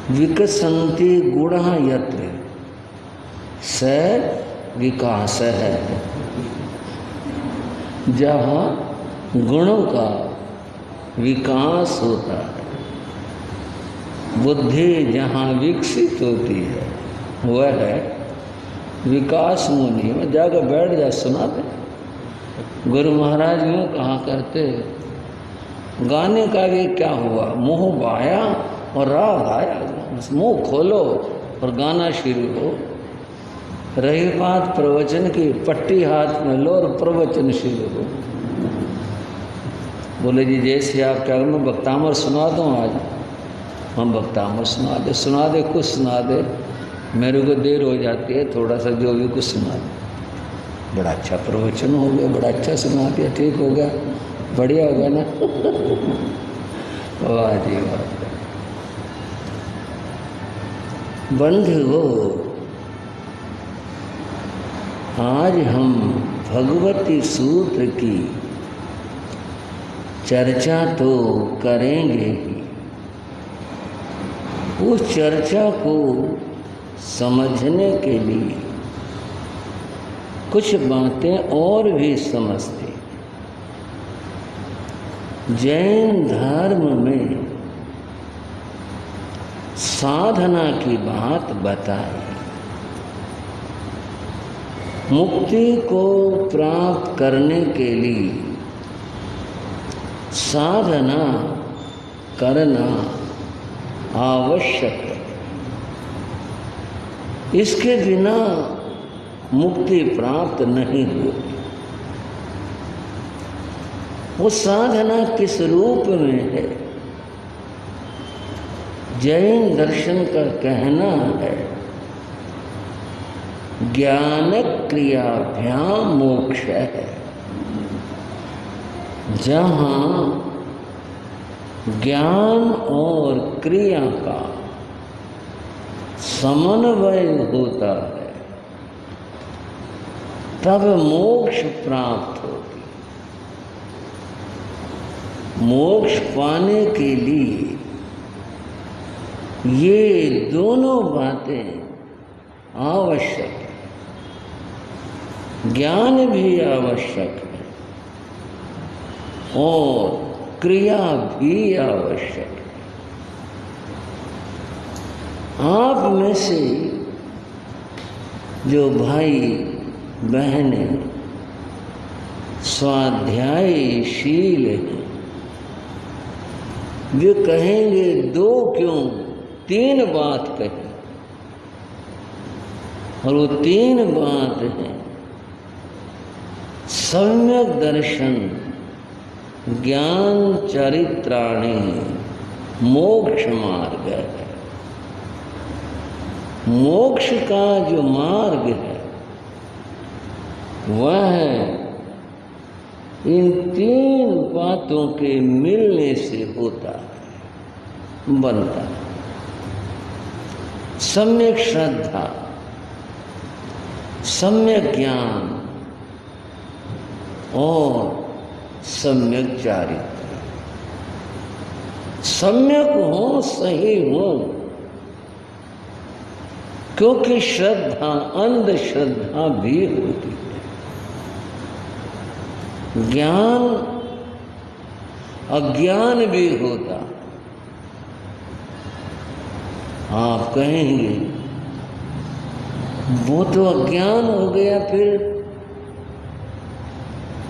विकसन्ति गुणः यत्र स विकास है। जहाँ गुणों का विकास होता है, बुद्धि जहाँ विकसित होती है, वह है विकास मुनि। में जाकर बैठ जा, सुनाते। गुरु महाराज यूँ कहा करते, गाने का भी क्या हुआ, मुँह बाया और राग आया। मुँह खोलो और गाना शुरू हो। रही बात प्रवचन की, पट्टी हाथ में लो और प्रवचन शुरू हो। बोले जी जैसे आप क्या, मैं भक्तामर सुना दूँ आज? हम भक्तामर सुना दे कुछ सुना दे। मेरे को देर हो जाती है, थोड़ा सा जो भी कुछ सुना दे। बड़ा अच्छा प्रवचन हो गया, बड़ा अच्छा सुना दिया, ठीक हो गया, बढ़िया हो गया ना। वाह जी वाह। बंधुओं, आज हम भगवती सूत्र की चर्चा तो करेंगे ही। उस चर्चा को समझने के लिए कुछ बातें और भी समझते। जैन धर्म में साधना की बात बताई। मुक्ति को प्राप्त करने के लिए साधना करना आवश्यक है। इसके बिना मुक्ति प्राप्त नहीं होती। वो साधना किस रूप में है? जैन दर्शन का कहना है, ज्ञान क्रियाभ्याम मोक्ष है। जहाँ ज्ञान और क्रिया का समन्वय होता है, तब मोक्ष प्राप्त होती। मोक्ष पाने के लिए ये दोनों बातें आवश्यक है। ज्ञान भी आवश्यक है और क्रिया भी आवश्यक है। आप में से जो भाई बहनें स्वाध्यायशील हैं, वे कहेंगे दो क्यों, तीन बात कही। और वो तीन बात है, सम्यक दर्शन, ज्ञान चरित्राणि, मोक्ष मार्ग है। मोक्ष का जो मार्ग है वह है इन तीन बातों के मिलने से होता है, बनता है। सम्यक श्रद्धा, सम्यक ज्ञान और सम्यक चारित्र। सम्यक हो, सही हो, क्योंकि श्रद्धा अंधश्रद्धा भी होती है। ज्ञान अज्ञान भी होता। आप कहेंगे वो तो अज्ञान हो गया, फिर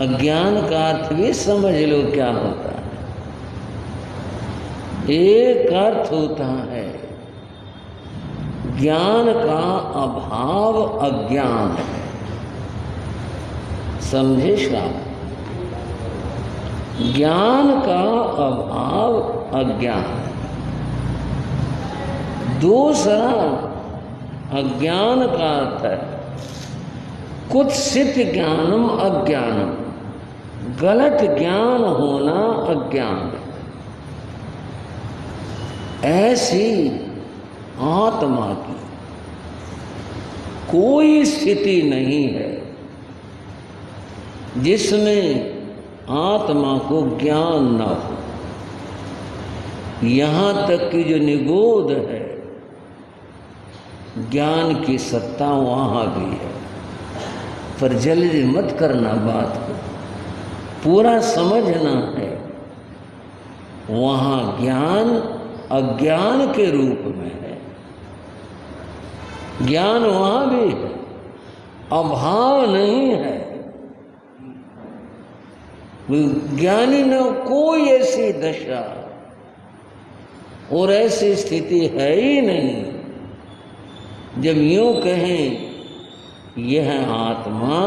अज्ञान का अर्थ भी समझ लो क्या होता है। एक अर्थ होता है ज्ञान का अभाव अज्ञान है। समझे श्रावण? ज्ञान का अभाव अज्ञान है। दूसरा अज्ञान का अर्थ है कुत्सित ज्ञानम अज्ञानम, गलत ज्ञान होना अज्ञान है। ऐसी आत्मा की कोई स्थिति नहीं है जिसमें आत्मा को ज्ञान न हो। यहाँ तक कि जो निगोद है ज्ञान की सत्ता वहाँ भी है, पर जल्दी मत करना, बात को पूरा समझना है। वहाँ ज्ञान अज्ञान के रूप में है, ज्ञान वहाँ भी है, अभाव नहीं है। ज्ञानी न कोई ऐसी दशा और ऐसी स्थिति है ही नहीं जब यूं कहें यह आत्मा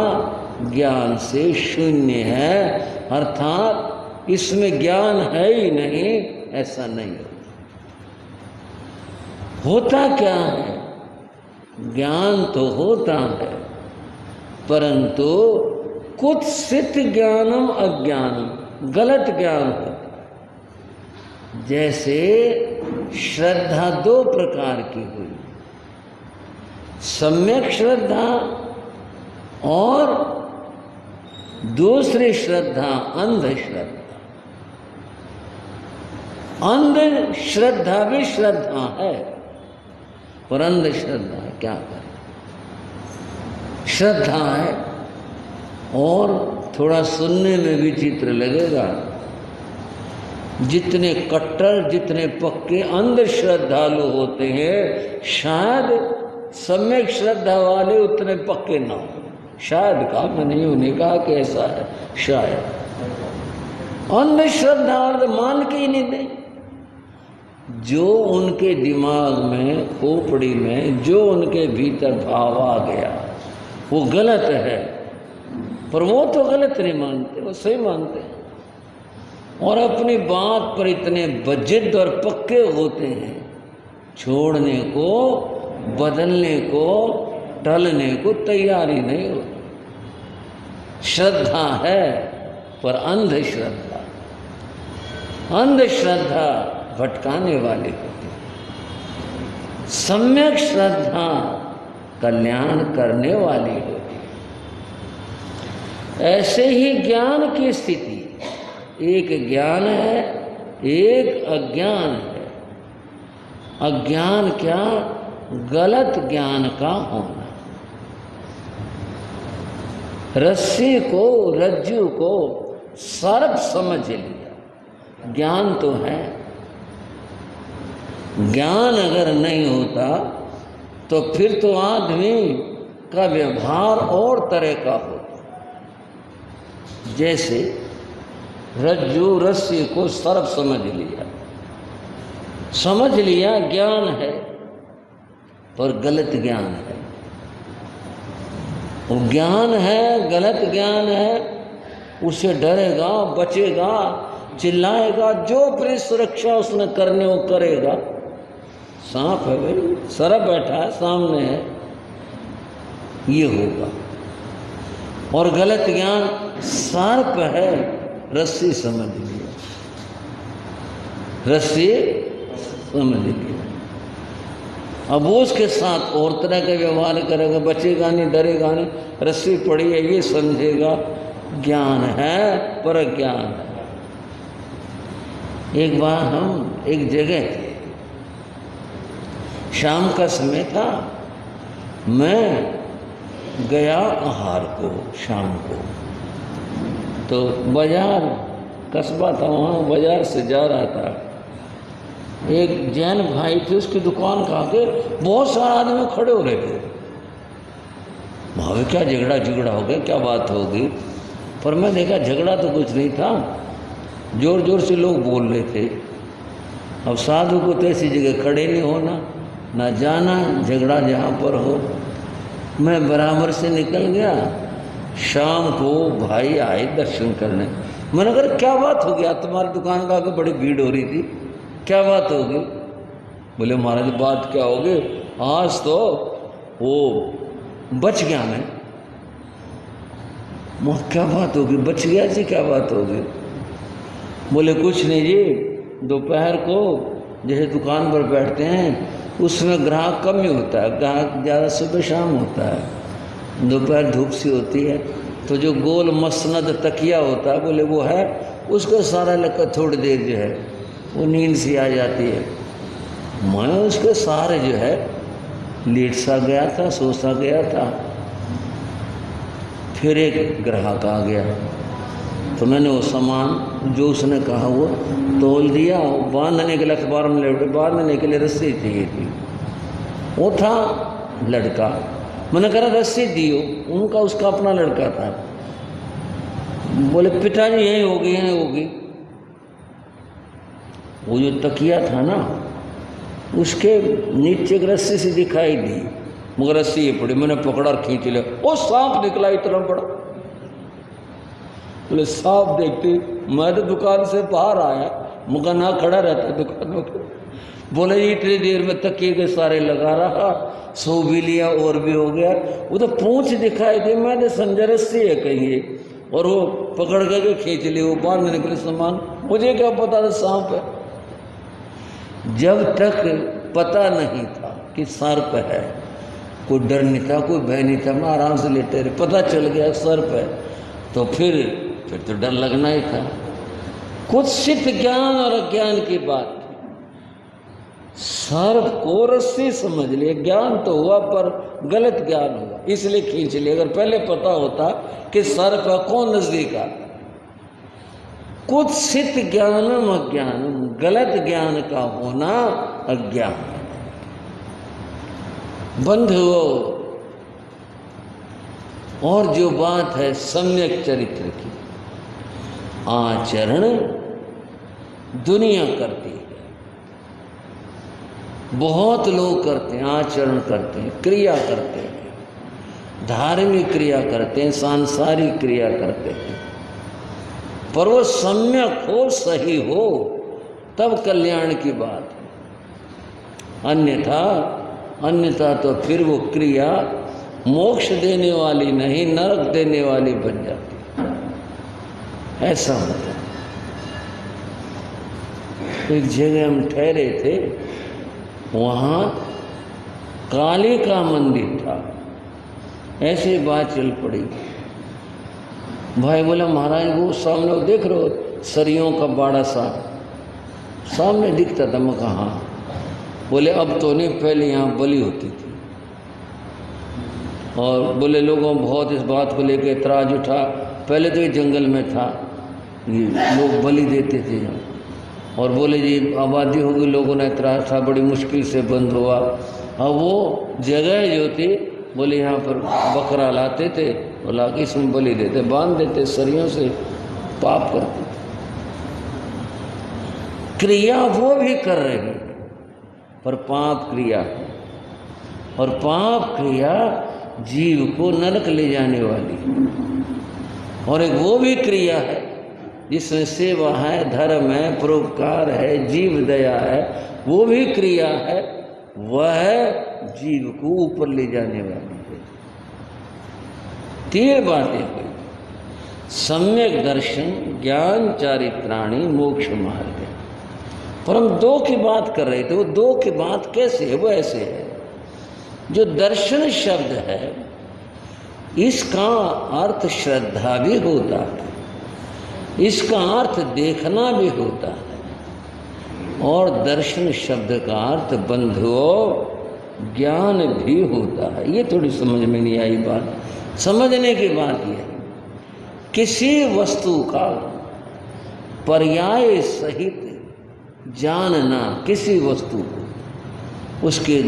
ज्ञान से शून्य है, अर्थात इसमें ज्ञान है ही नहीं, ऐसा नहीं होता। क्या है? ज्ञान तो होता है, परंतु कुत्सित ज्ञानम अज्ञानम, गलत ज्ञान होता है। जैसे श्रद्धा दो प्रकार की हुई, सम्यक श्रद्धा और दूसरी श्रद्धा अंधश्रद्धा। अंधश्रद्धा भी श्रद्धा है, पर अंधश्रद्धा क्या करे? श्रद्धा है और थोड़ा सुनने में भी विचित्र लगेगा। जितने कट्टर, जितने पक्के अंधश्रद्धालु होते हैं, शायद सम्यक श्रद्धा वाले उतने पक्के ना हो। शायद का मैंने यूं नहीं कहा कि ऐसा है, शायद अंधश्रद्धा वाले मान के ही नहीं दे। जो उनके दिमाग में, खोपड़ी में, जो उनके भीतर भाव आ गया वो गलत है, पर वो तो गलत नहीं मानते, वो सही मानते हैं और अपनी बात पर इतने बजिद्द और पक्के होते हैं, छोड़ने को, बदलने को, टलने को तैयारी नहीं होती। श्रद्धा है पर अंधश्रद्धा, अंधश्रद्धा भटकाने वाली होती है, सम्यक श्रद्धा कल्याण करने वाली होती है। ऐसे ही ज्ञान की स्थिति, एक ज्ञान है, एक अज्ञान है। अज्ञान क्या? गलत ज्ञान का होना। रस्सी को, रज्जू को सर्प समझ लिया, ज्ञान तो है। ज्ञान अगर नहीं होता तो फिर तो आदमी का व्यवहार और तरह का होता। जैसे रज्जू रस्सी को सर्प समझ लिया, समझ लिया ज्ञान है, पर गलत ज्ञान है। वो ज्ञान है, गलत ज्ञान है, उसे डरेगा, बचेगा, चिल्लाएगा, जो अपनी सुरक्षा उसने करने वो करेगा। सांप है भाई, सरप बैठा है सामने है, ये होगा। और गलत ज्ञान, सर्प है, रस्सी समझ लिया, रस्सी समझ लिया। अब वो उसके साथ और तरह का व्यवहार करेगा, बचेगा नहीं, डरेगा नहीं, रस्सी पड़ी है ये समझेगा। ज्ञान है पर अज्ञान है। एक बार हम एक जगह थे, शाम का समय था, मैं गया आहार को शाम को, तो बाजार कस्बा था, वहाँ बाजार से जा रहा था। एक जैन भाई थे, उसकी दुकान का आगे बहुत सारे आदमी खड़े हो रहे थे। भावे क्या झगड़ा हो गया, क्या बात होगी? पर मैं देखा झगड़ा तो कुछ नहीं था, जोर जोर से लोग बोल रहे थे। अब साधु को तो ऐसी जगह खड़े नहीं होना, ना जाना झगड़ा जहाँ पर हो। मैं बराबर से निकल गया। शाम को भाई आए दर्शन करने। मैंने कहा क्या बात हो गया, तुम्हारी दुकान का आगे बड़ी भीड़ हो रही थी, क्या बात होगी? बोले महाराज बात क्या होगी, आज तो वो बच गया मैं। क्या बात होगी, बच गया जी, क्या बात होगी? बोले कुछ नहीं जी, दोपहर को जैसे दुकान पर बैठते हैं उसमें ग्राहक कम ही होता है, ग्राहक ज़्यादा सुबह शाम होता है, दोपहर धूप सी होती है, तो जो गोल मसनद तकिया होता है, बोले वो है, उसको सारा लगकर थोड़ी देर जो है वो नींद सी आ जाती है। मैं उसके सारे जो है लेट सा गया था, सो सा गया था। फिर एक ग्राहक आ गया तो मैंने वो सामान जो उसने कहा वो तोल दिया। बांधने के लिए अखबार में लपेटे, बांधने के लिए रस्सी चाहिए थी। वो था लड़का, मैंने कहा रस्सी दियो, उनका उसका अपना लड़का था। बोले पिताजी यही होगी, यही होगी। वो जो तकिया था ना उसके नीचे एक रस्सी सी दिखाई दी, मगर रस्सी ये पड़ी। मैंने पकड़ा और खींच लिया, वो सांप निकला इतना बड़ा। बोले सांप देखते मैं तो दुकान से बाहर आया, मगर ना खड़ा रहता दुकानों पर। बोले इतनी देर में तकिए के सारे लगा रहा, सो भी लिया और भी हो गया। वो तो पूंछ दिखाई दी, मैंने समझा रस्सी है कहीं, और वो पकड़ करके खींच लिया। वो बांधने के लिए सामान, मुझे क्या पता था सांप है। जब तक पता नहीं था कि सर्प है, कोई डर नहीं था, कोई भय नहीं था, मैं आराम से लेटे रहे। पता चल गया सर्प है तो फिर तो डर लगना ही था। कुछ सिद्ध ज्ञान और अज्ञान की बात। सर्प को रस्सी समझ लिया, ज्ञान तो हुआ पर गलत ज्ञान हुआ, इसलिए खींच लिया। अगर पहले पता होता कि सर्प है, कौन नजदीक आता। कुछ सिद्ध ज्ञानम अज्ञानम, गलत ज्ञान का होना अज्ञान। बंधुओं, और जो बात है सम्यक चरित्र की, आचरण दुनिया करती है, बहुत लोग करते हैं, आचरण करते हैं, क्रिया करते हैं, धार्मिक क्रिया करते हैं, सांसारिक क्रिया करते हैं, पर वो सम्यक हो, सही हो, तब कल्याण की बात है। अन्यथा तो फिर वो क्रिया मोक्ष देने वाली नहीं, नरक देने वाली बन जाती। ऐसा होता है। एक जगह हम ठहरे थे, वहाँ काली का मंदिर था। ऐसे बात चल पड़ी। भाई बोला महाराज वो सामने वो देख रहे हो सरियों का बाड़ा सा सामने दिखता था। मैं कहा हाँ। बोले अब तो नहीं, पहले यहाँ बलि होती थी। और बोले लोगों बहुत इस बात को लेकर एतराज उठा। पहले तो ये जंगल में था, ये लोग बलि देते थे। और बोले जी आबादी होगी, लोगों ने एतराज था, बड़ी मुश्किल से बंद हुआ। अब वो जगह जो थी, बोले यहाँ पर बकरा लाते थे और ला के इसमें बलि देते, बांध देते सरियों से, पाप करते। क्रिया वो भी कर रहे हैं पर पाप क्रिया है, और पाप क्रिया जीव को नरक ले जाने वाली। और एक वो भी क्रिया है जिसमें सेवा है, धर्म है, परोपकार है, जीव दया है, वो भी क्रिया है, वह जीव को ऊपर ले जाने वाली है। तीन बातें हुई, सम्यक दर्शन, ज्ञान, चारित्राणी, मोक्ष मार्ग। पर हम दो की बात कर रहे थे। वो दो की बात कैसे है? वो ऐसे है, जो दर्शन शब्द है इसका अर्थ श्रद्धा भी होता है, इसका अर्थ देखना भी होता है, और दर्शन शब्द का अर्थ बंधुओं ज्ञान भी होता है। ये थोड़ी समझ में नहीं आई बात। समझने की बात यह है, किसी वस्तु का पर्याय सहित जानना, किसी वस्तु को उसके